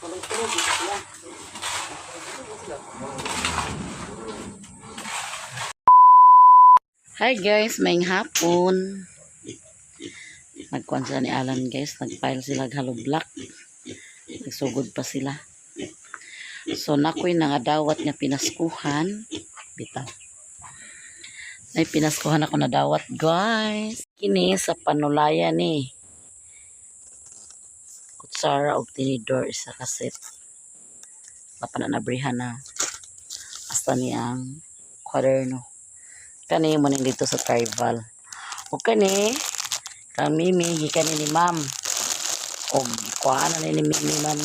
Hi guys, maing hapon. Nagkuhan sila ni Alan guys. Nagpile sila hollow block. Nagsugod pa sila. So nakoy nga dawat nga pinaskuhan. Bitaw. Ay pinaskuhan ako na dawat guys. Kini sa panulayan ni. Kutsara o tinidor isa kaset. Napananabrihan na. Hasta niyang kwaderno. Kani mo nang dito sa tribal. O kani kami gikan ni ma'am. O kuhaan na ni Mimi man.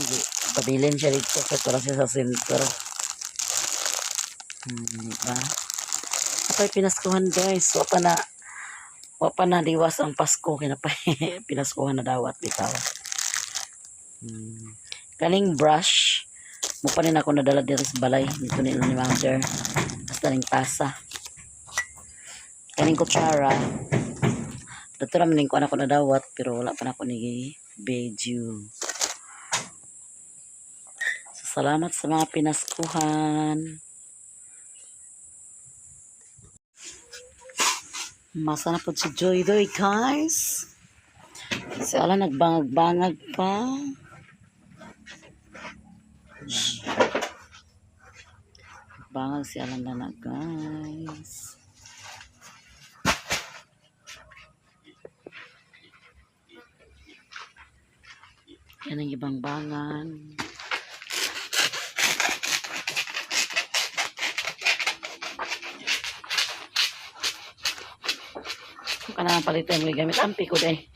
Pabilin siya dito kasi siya sa sentro. Diba? Apay pinaskuhan guys. Wapa na liwas ang Pasko. Kinapay pinaskuhan na dawat bitaw. Kaning brush. Mupa rin ako nadala dito sa balay. Dito ni mother. Basta ning tasa. Kaning kutsara. Dito naman ko anak ko na dawat. Pero wala pa na ako ni Beju. So, salamat sa mga pinaskuhan. Masa na po si Joy Doy guys. Si Ala nagbangag-bangag pa. Bangag si Ala na guys. Yan ang ibang bangan. Kung ka na palitan mo gamit, ampi ko day.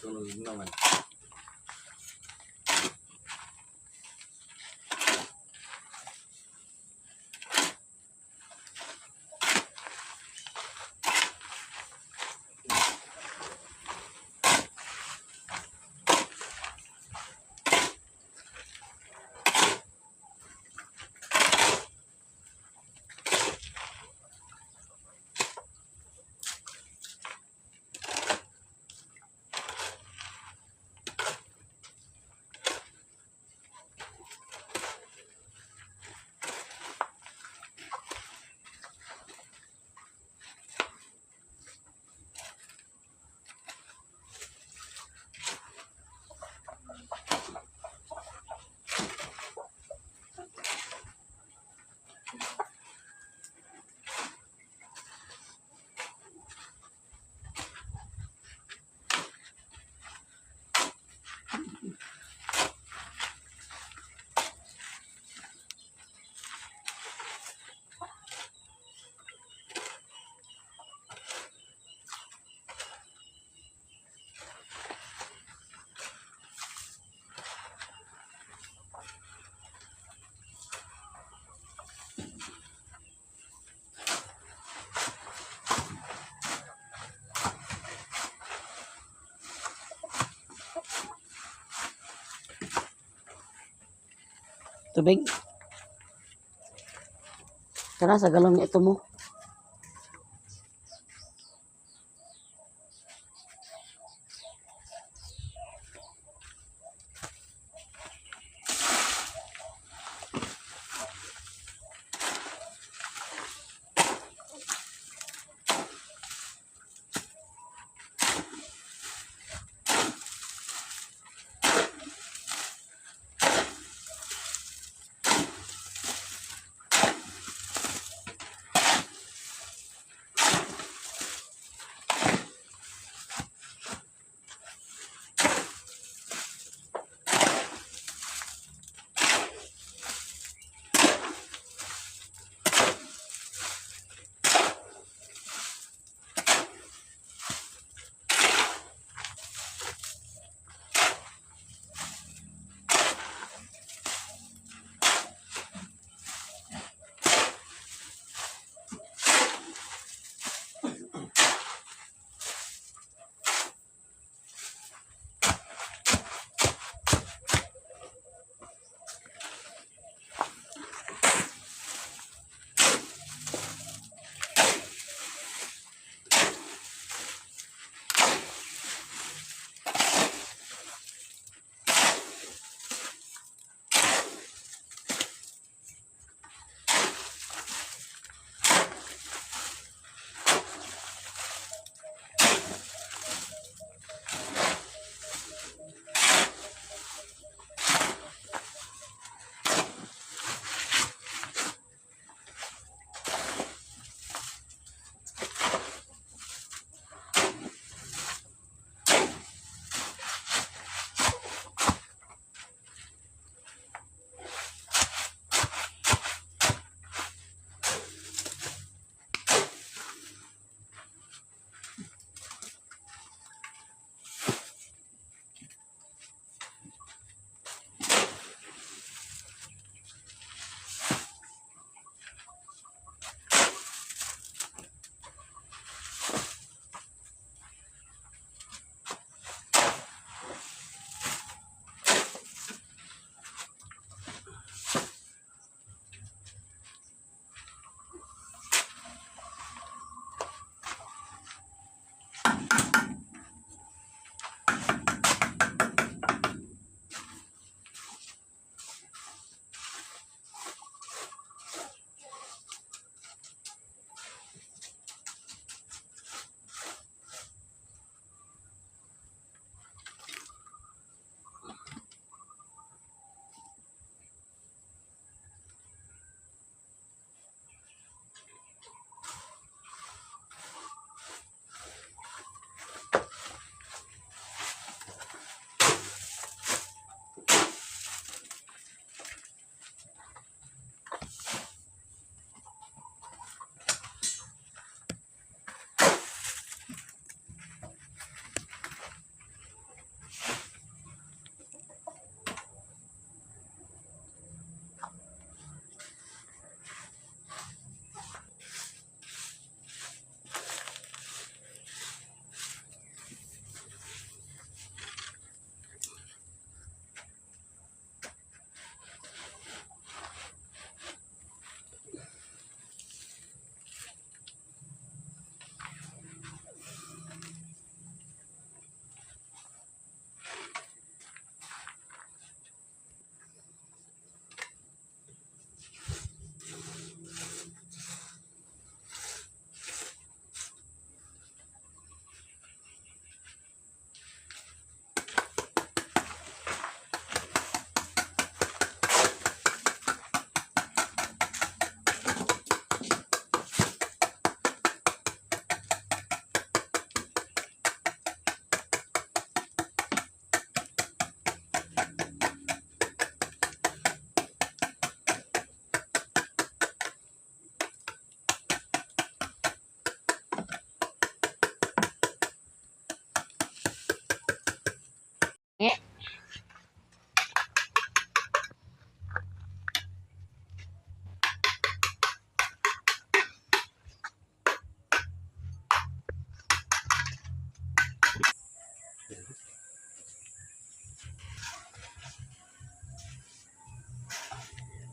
Tunog naman. Tubig. Tara, sa galong ito mo.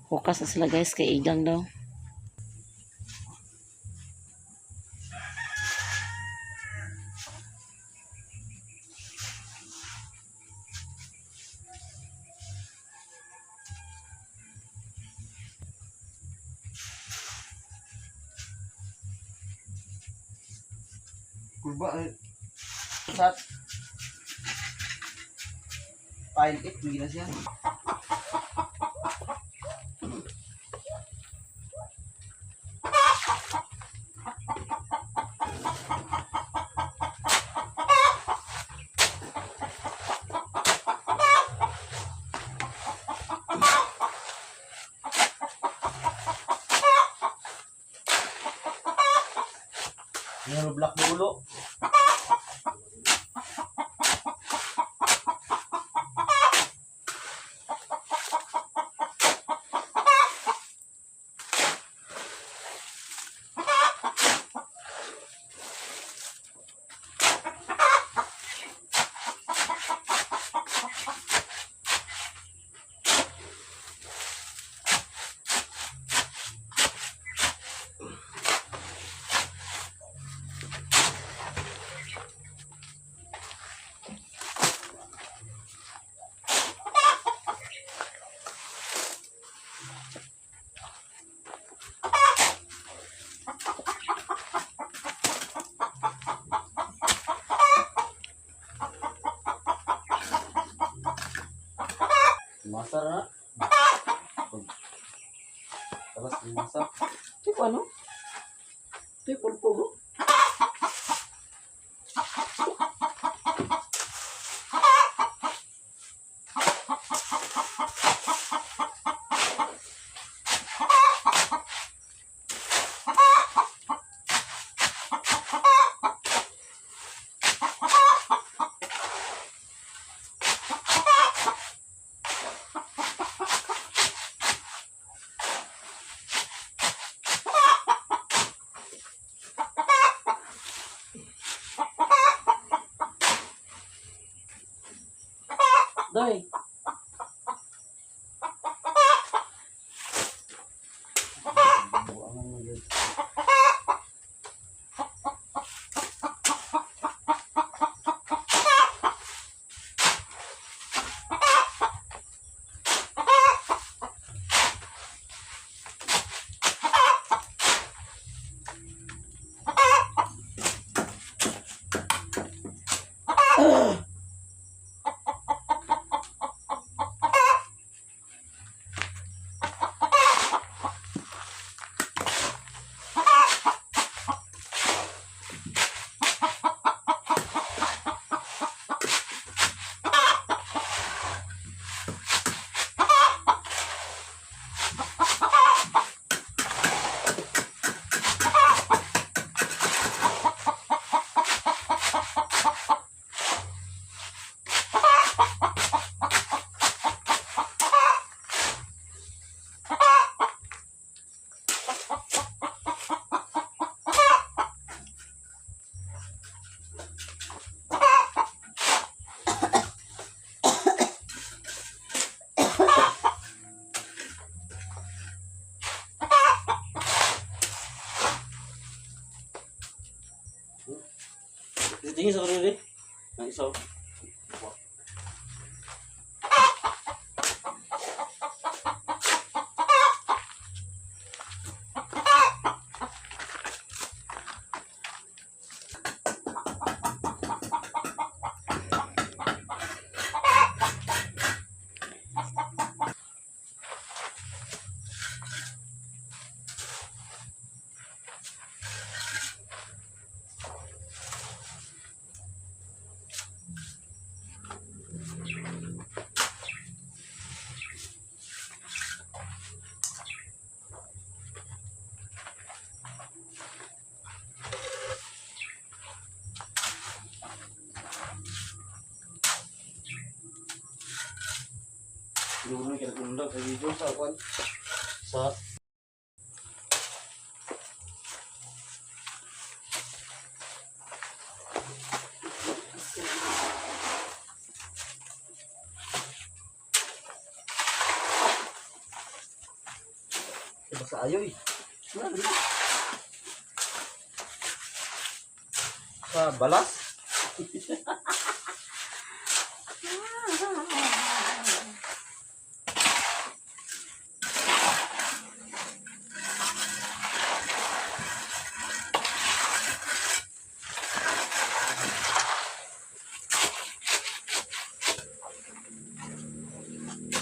Hukas na sila guys kay igang daw. Kurba sat pile it gila siya. Yung black dulo. Masar na. Tapos masar. Tipo ano? Tipo pulo. Doy. Buangan mo yun. Tingin sa kanila ng isaw. Siguro kaya kung sa video sa kwan sa Basta ayoy. Sa balas.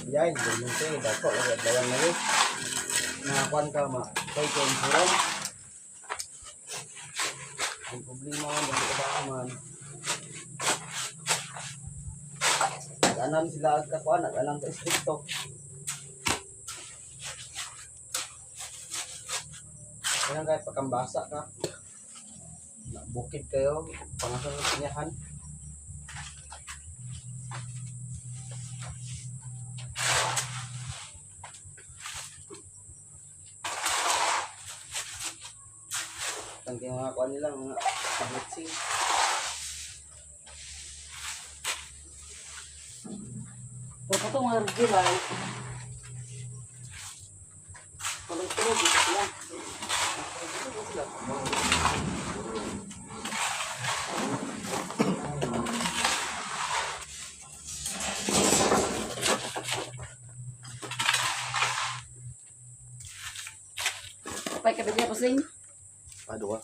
Yan, ganyan siya. Dapat lagi at dawan na yun. Nakakuan ka ma. Kay ko insurance. Ang problema man, ang kabahaman. Nag-anam sila ang kakuan, nag-anam ka istrikto. Kaya kahit pagkambasa ka, bukid kayo, pangasal ng sinyahan. Ang mga kuan nila, mga tabletsing. Huwag ito mga regular. Tulog-tulog dito sila. Kapay ka bigla pasing. Aduh.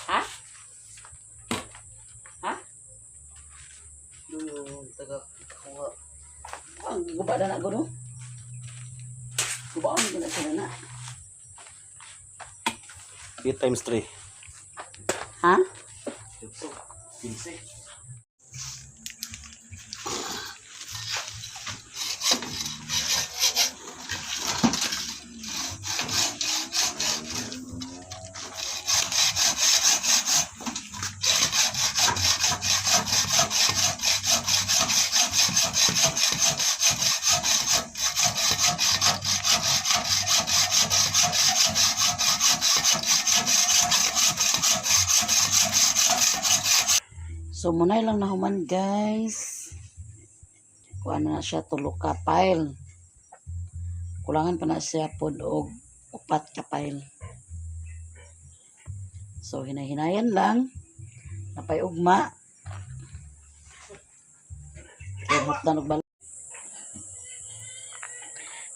Ha? Ha? Yung taga kuha. Ang guba na na guno. Guba ang gina sila na. 8 times 3. Ha? Ito. 15. So munay lang na human guys. Kuha na siya tulo ka pile. Kulangan pa na siya pod og 4 ka pile. So hinay-hinayan lang. Napay ugma. Natdan og balas.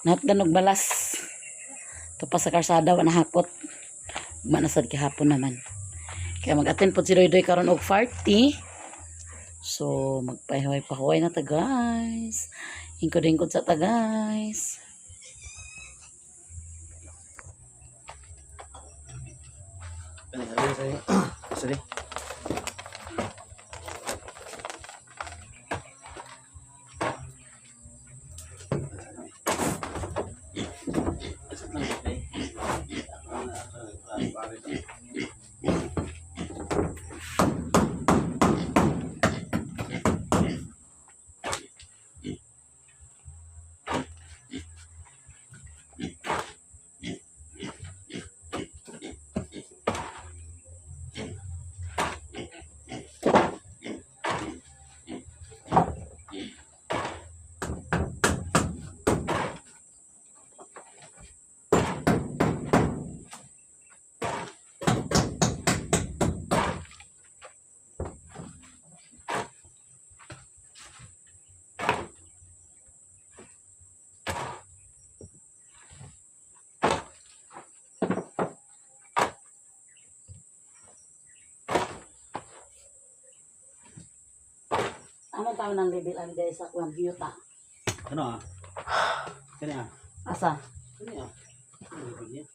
Natdan og balas. Ito pa sa karsada wa nahakot. Ugma na sad kihapon naman. Kaya mag-attend po si Doy karon og party. So, magpahiway-pahuway na ta guys. Hingkod-hingkod sa ta guys. Sorry. Ano tawag ng level ang guys sa kwan yuta? Ano ah? Kani ah? Asa? Kani ah? Ano niya?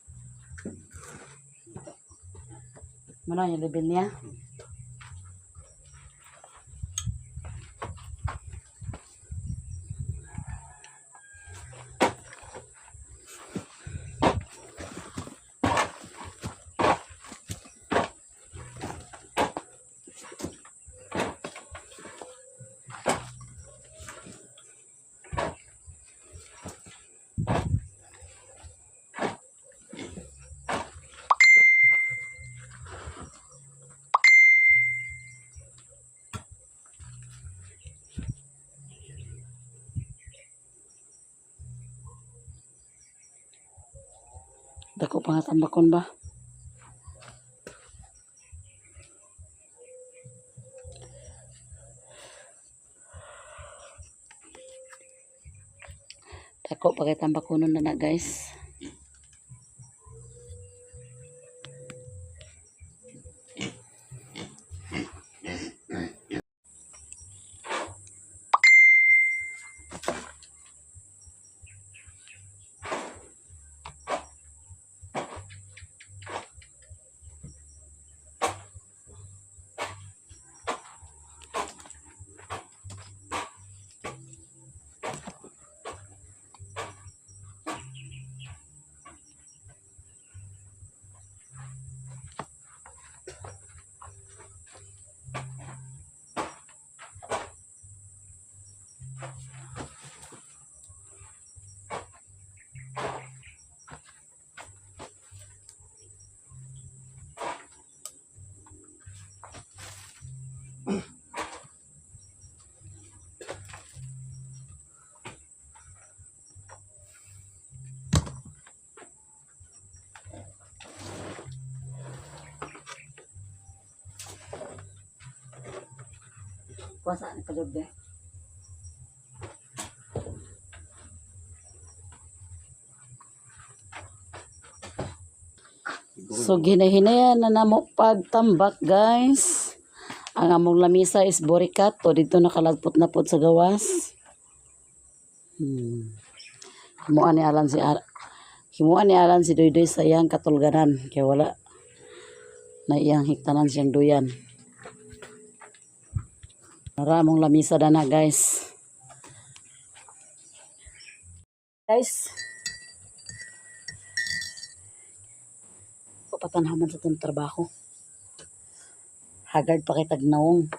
Mano yung level niya? Dako pa nga tambakon ba? Dako pa kay tambakonon na guys. Kuasa ni pagod. So ginahinayan na namo pagtambak guys. Ang among lamisa is borikat o dito nakalagpot na pod sa gawas. Himuan ni Alan si Doydoy sa iyang katulganan kaya wala na iyang hiktanan siyang duyan. Para among lamisa na guys. Papatanhaman sa itong trabaho. Hagard pa kay tagnaong.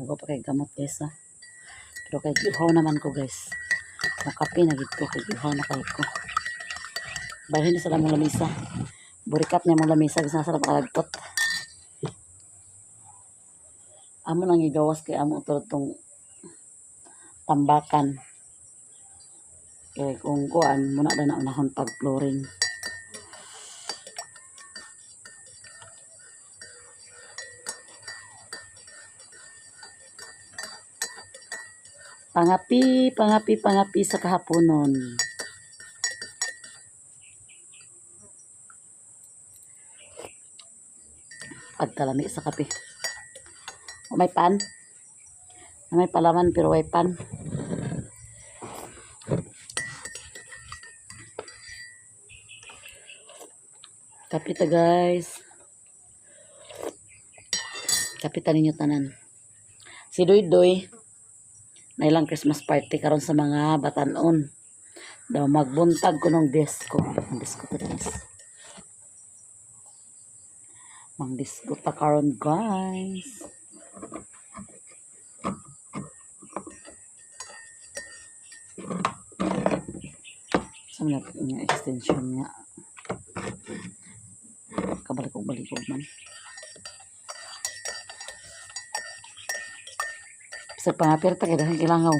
Huwag pa kay gamot guys ha. Pero kay gihaw naman ko guys. Makape na gito kay gihaw na kay ko. Bahin na sila mong lamisa. Burikat niya mong lamisa guys na sarap kalagpot. Amo nang igawas kay amo itong tambakan. Kaya kung kuan, muna na unahon pag-flooring. Pangapi sa kahaponon. Pagkalami sa kape. O may pan. May palaman pero may pan. Kapita guys. Kapita ninyo tanan. Si Doydoy na ilang Christmas party karon sa mga batanon. Daw magbuntag ko ng disco. Ang disco to guys. Mang disco ta karon guys. Saan na yung extension niya? Kabalikog-balikog man. Sa pangapirta kaya dahil kilangaw.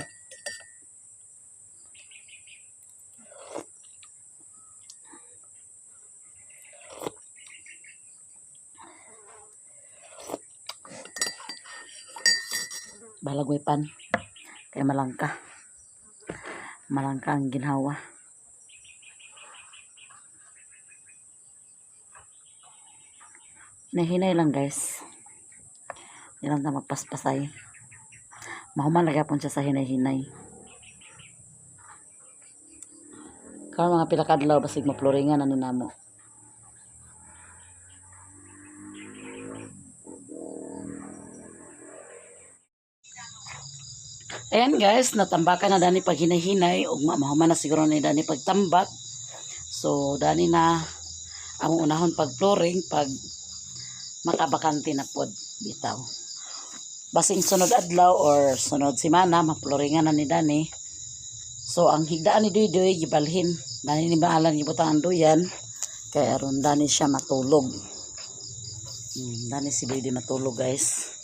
Balagway pan. Kaya malangka. Malangka ang ginhawa. Nahinay lang guys. Hindi lang na magpaspasay. Mahuman lagi po siya sa hinay-hinay. Kaya mga pilakadlaw basig maploringan na ninamo. Ayan guys, natambakan na dani pag hinay-hinay. Ug mahuman na siguro na dani pagtambak. So dani na ang unahon pag flooring pag makabakante na pod bitaw. Basing sunod adlaw or sunod semana maploringan na ni Dani. So ang higdaan ni Doydoy gibalhin. Dani ni baalan gibutang ang duyan kay aron dani siya matulog. Dani si Doydoy matulog guys.